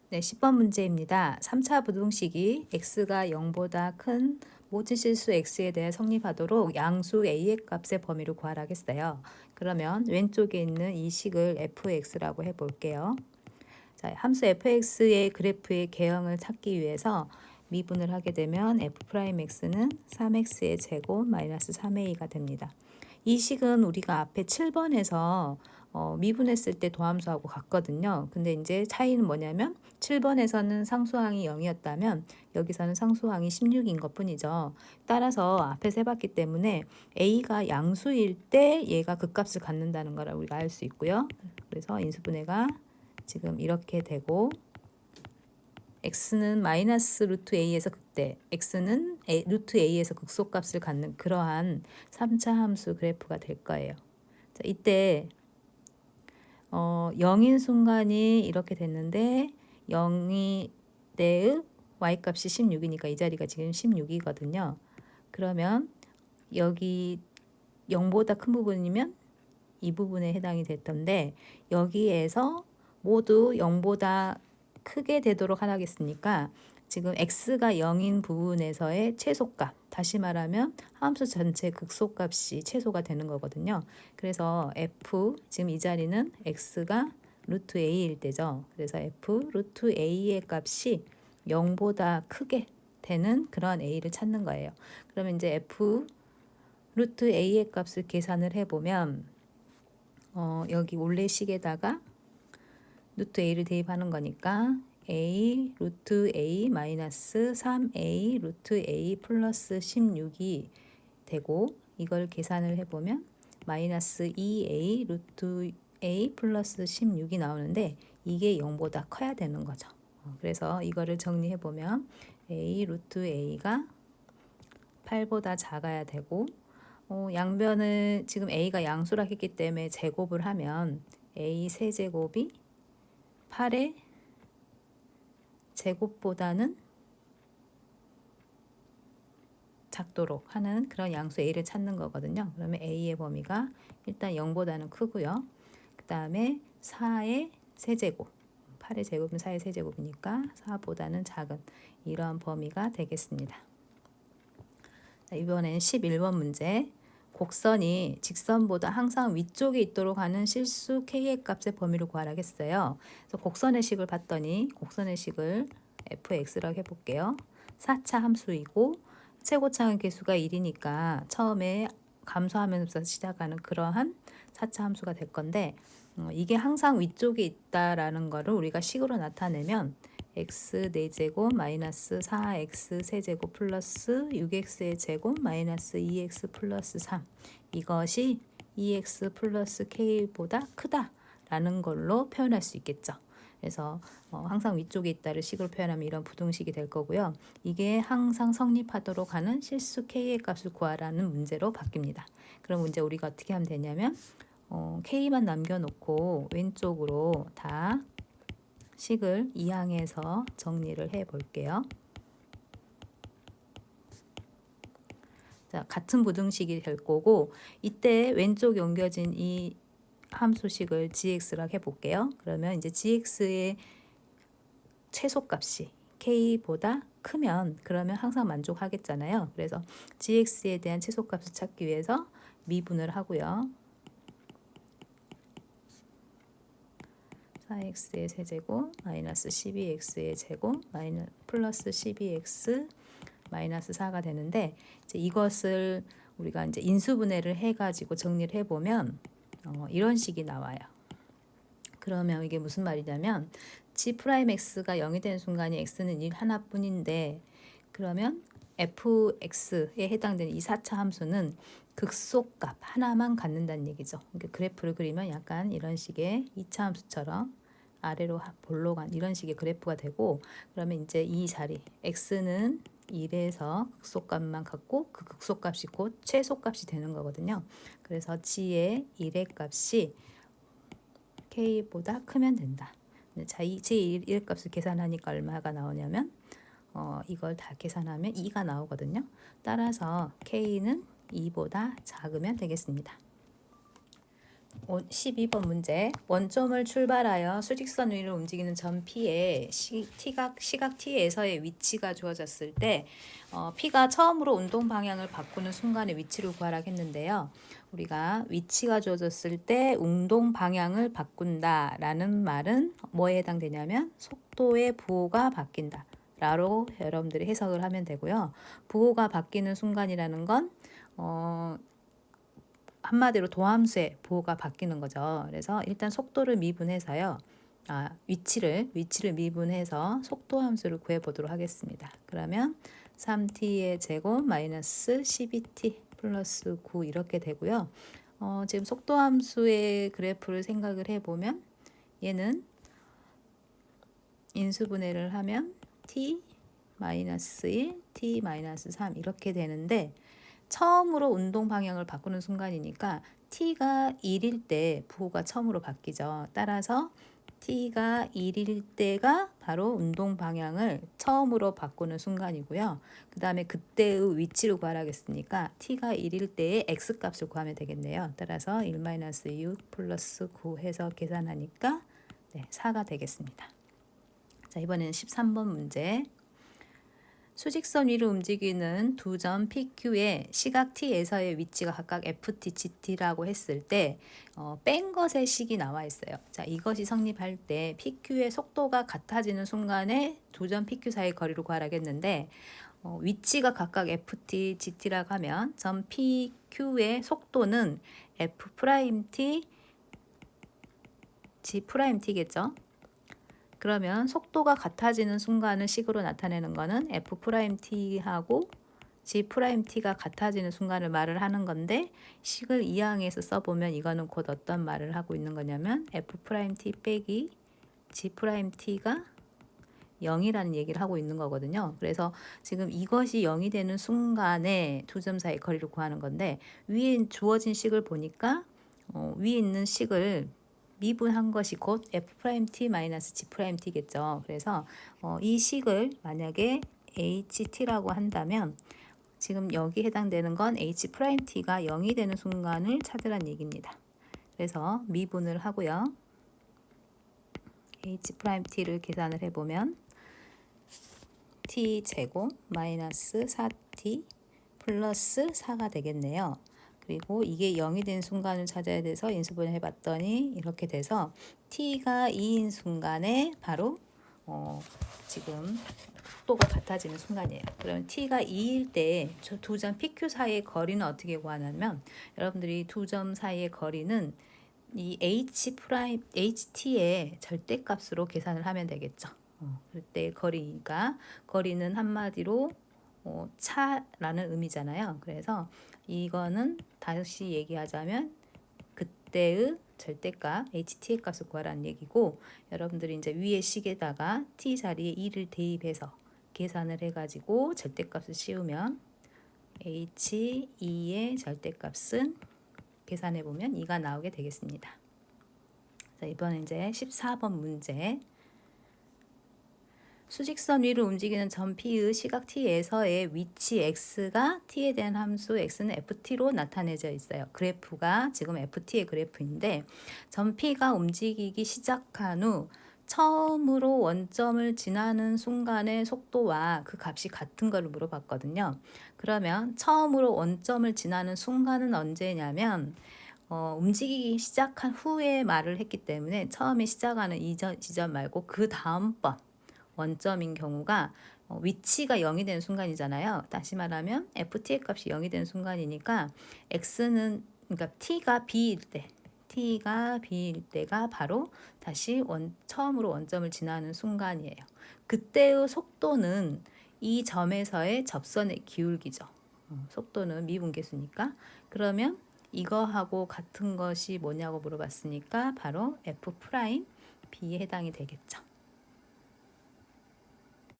네, 10번 문제입니다. 3차 부등식이 x가 0보다 큰 모든 실수 x에 대해 성립하도록 양수 a의 값의 범위를 구하라겠어요. 그러면 왼쪽에 있는 이 식을 fx라고 해볼게요. 자, 함수 fx의 그래프의 개형을 찾기 위해서 미분을 하게 되면 f'x는 3x의 제곱 마이너스 3a가 됩니다. 이 식은 우리가 앞에 7번에서 미분했을 때 도함수하고 같거든요. 근데 이제 차이는 뭐냐면 7번에서는 상수항이 0이었다면 여기서는 상수항이 16인 것 뿐이죠. 따라서 앞에 세봤기 때문에 a가 양수일 때 얘가 극값을 갖는다는 걸 우리가 알 수 있고요. 그래서 인수분해가 지금 이렇게 되고 x는 마이너스 루트 a에서 극대, x는 루트 a에서 극소값을 갖는 그러한 3차 함수 그래프가 될 거예요. 자, 이때 0인 순간이 이렇게 됐는데 0이 때의 y값이 16이니까 이 자리가 지금 16이거든요. 그러면 여기 0보다 큰 부분이면 이 부분에 해당이 됐던데 여기에서 모두 0보다 크게 되도록 하겠으니까 지금 x가 0인 부분에서의 최소값, 다시 말하면 함수 전체 극소값이 최소가 되는 거거든요. 그래서 f, 지금 이 자리는 x가 루트 a일 때죠. 그래서 f 루트 a의 값이 0보다 크게 되는 그런 a를 찾는 거예요. 그러면 이제 f 루트 a의 값을 계산을 해보면 여기 올레식에다가 루트 a를 대입하는 거니까 a 루트 a 마이너스 3a 루트 a 플러스 16이 되고 이걸 계산을 해보면 마이너스 2a 루트 a 플러스 16이 나오는데 이게 0보다 커야 되는 거죠. 그래서 이거를 정리해보면 a 루트 a가 8보다 작아야 되고 양변을 지금 a가 양수라 했기 때문에 제곱을 하면 a 세제곱이 8의 제곱보다는 작도록 하는 그런 양수 a를 찾는 거거든요. 그러면 a의 범위가 일단 0보다는 크고요. 그 다음에 4의 세제곱, 8의 제곱은 4의 세제곱이니까 4보다는 작은 이러한 범위가 되겠습니다. 자, 이번엔 11번 문제. 곡선이 직선보다 항상 위쪽에 있도록 하는 실수 k의 값의 범위를 구하라겠어요. 그래서 곡선의 식을 봤더니 곡선의 식을 fx라고 해볼게요. 4차 함수이고 최고차항 계수가 1이니까 처음에 감소하면서 시작하는 그러한 4차 함수가 될 건데 이게 항상 위쪽에 있다라는 거를 우리가 식으로 나타내면 x 4제곱 마이너스 4x 세제곱 플러스 6x의 제곱 마이너스 2x 플러스 3 이것이 2x 플러스 k보다 크다라는 걸로 표현할 수 있겠죠. 그래서 항상 위쪽에 있다를 식으로 표현하면 이런 부등식이 될 거고요. 이게 항상 성립하도록 하는 실수 k의 값을 구하라는 문제로 바뀝니다. 그럼 문제 우리가 어떻게 하면 되냐면 k만 남겨놓고 왼쪽으로 다 식을 이항해서 정리를 해 볼게요. 자, 같은 부등식이 될 거고 이때 왼쪽에 옮겨진 이 함수식을 gx라고 해 볼게요. 그러면 이제 gx의 최소값이 k보다 크면 그러면 항상 만족하겠잖아요. 그래서 gx에 대한 최소값을 찾기 위해서 미분을 하고요. 4x의 세제곱 마이너스 12x의 제곱 마이너스 플러스 12x 마이너스 4가 되는데 이제 이것을 우리가 이제 인수분해를 해가지고 정리를 해보면 이런 식이 나와요. 그러면 이게 무슨 말이냐면 g'(x가 0이 되는 순간이 x는 1 하나뿐인데 그러면 fx에 해당되는 이 4차 함수는 극소값 하나만 갖는다는 얘기죠. 그러니까 그래프를 그리면 약간 이런 식의 2차 함수처럼 아래로 볼로 간 이런 식의 그래프가 되고 그러면 이제 이 자리 x는 1에서 극소값만 갖고 그 극소값이 곧 최소값이 되는 거거든요. 그래서 g의 1의 값이 k보다 크면 된다. 자, 이 제1 값을 계산하니까 얼마가 나오냐면 이걸 다 계산하면 2가 나오거든요. 따라서 k는 2보다 작으면 되겠습니다. 12번 문제. 원점을 출발하여 수직선 위를 움직이는 점 P에 시각 T에서의 위치가 주어졌을 때 P가 처음으로 운동 방향을 바꾸는 순간의 위치를 구하라고 했는데요. 우리가 위치가 주어졌을 때 운동 방향을 바꾼다라는 말은 뭐에 해당되냐면 속도의 부호가 바뀐다 라로 여러분들이 해석을 하면 되고요. 부호가 바뀌는 순간이라는 건 한마디로 도함수의 부호가 바뀌는 거죠. 그래서 일단 속도를 미분해서요. 위치를 미분해서 속도 함수를 구해 보도록 하겠습니다. 그러면 3t의 제곱 마이너스 12t 플러스 9 이렇게 되고요. 지금 속도 함수의 그래프를 생각을 해보면 얘는 인수분해를 하면 t 마이너스 1, t 마이너스 3 이렇게 되는데 처음으로 운동 방향을 바꾸는 순간이니까 t가 1일 때 부호가 처음으로 바뀌죠. 따라서 t가 1일 때가 바로 운동 방향을 처음으로 바꾸는 순간이고요. 그 다음에 그때의 위치를 구하라겠으니까 t가 1일 때의 x값을 구하면 되겠네요. 따라서 1-6 플러스 9 해서 계산하니까 4가 되겠습니다. 자, 이번에는 13번 문제. 수직선 위를 움직이는 두 점 PQ의 시각 T에서의 위치가 각각 FT, GT라고 했을 때 뺀 것의 식이 나와 있어요. 자, 이것이 성립할 때 PQ의 속도가 같아지는 순간에 두 점 PQ 사이의 거리를 구하라겠는데 위치가 각각 FT, GT라고 하면 점 PQ의 속도는 F'T, G'T겠죠. 그러면 속도가 같아지는 순간을 식으로 나타내는 것은 F'T하고 G'T가 같아지는 순간을 말을 하는 건데 식을 이항해서 써보면 이거는 곧 어떤 말을 하고 있는 거냐면 F'T 빼기 G'T가 0이라는 얘기를 하고 있는 거거든요. 그래서 지금 이것이 0이 되는 순간에 두 점 사이 거리를 구하는 건데 위에 주어진 식을 보니까 위에 있는 식을 미분한 것이 곧 F'T-G'T겠죠. 그래서 이 식을 만약에 HT라고 한다면 지금 여기 해당되는 건 H'T가 0이 되는 순간을 찾으란 얘기입니다. 그래서 미분을 하고요. H'T를 계산을 해보면 T제곱 마이너스 4T 플러스 4가 되겠네요. 그리고 이게 0이 된 순간을 찾아야 돼서 인수분해 해봤더니 이렇게 돼서 t가 2인 순간에 바로 지금 속도가 같아지는 순간이에요. 그러면 t가 2일 때 두 점 PQ 사이의 거리는 어떻게 구하냐면 여러분들이 두 점 사이의 거리는 이 HT의 절대값으로 계산을 하면 되겠죠. 그때 거리는 한마디로 차라는 의미잖아요. 그래서 이거는 다시 얘기하자면 그때의 절대값 HT의 값을 구하라는 얘기고 여러분들이 이제 위에 식에다가 t 자리에 2를 대입해서 계산을 해가지고 절대값을 씌우면 H2의 절대값은 계산해보면 2가 나오게 되겠습니다. 자, 이번엔 이제 14번 문제. 수직선 위를 움직이는 점 P의 시각 T에서의 위치 X가 T에 대한 함수 X는 FT로 나타내져 있어요. 그래프가 지금 FT의 그래프인데 점 P가 움직이기 시작한 후 처음으로 원점을 지나는 순간의 속도와 그 값이 같은 걸 물어봤거든요. 그러면 처음으로 원점을 지나는 순간은 언제냐면 움직이기 시작한 후에 말을 했기 때문에 처음에 시작하는 이 지점 말고 그 다음번 원점인 경우가 위치가 0이 되는 순간이잖아요. 다시 말하면 FT의 값이 0이 되는 순간이니까 X는 그러니까 T가 B일 때가 바로 다시 처음으로 원점을 지나는 순간이에요. 그때의 속도는 이 점에서의 접선의 기울기죠. 속도는 미분계수니까. 그러면 이거하고 같은 것이 뭐냐고 물어봤으니까 바로 F'B에 해당이 되겠죠.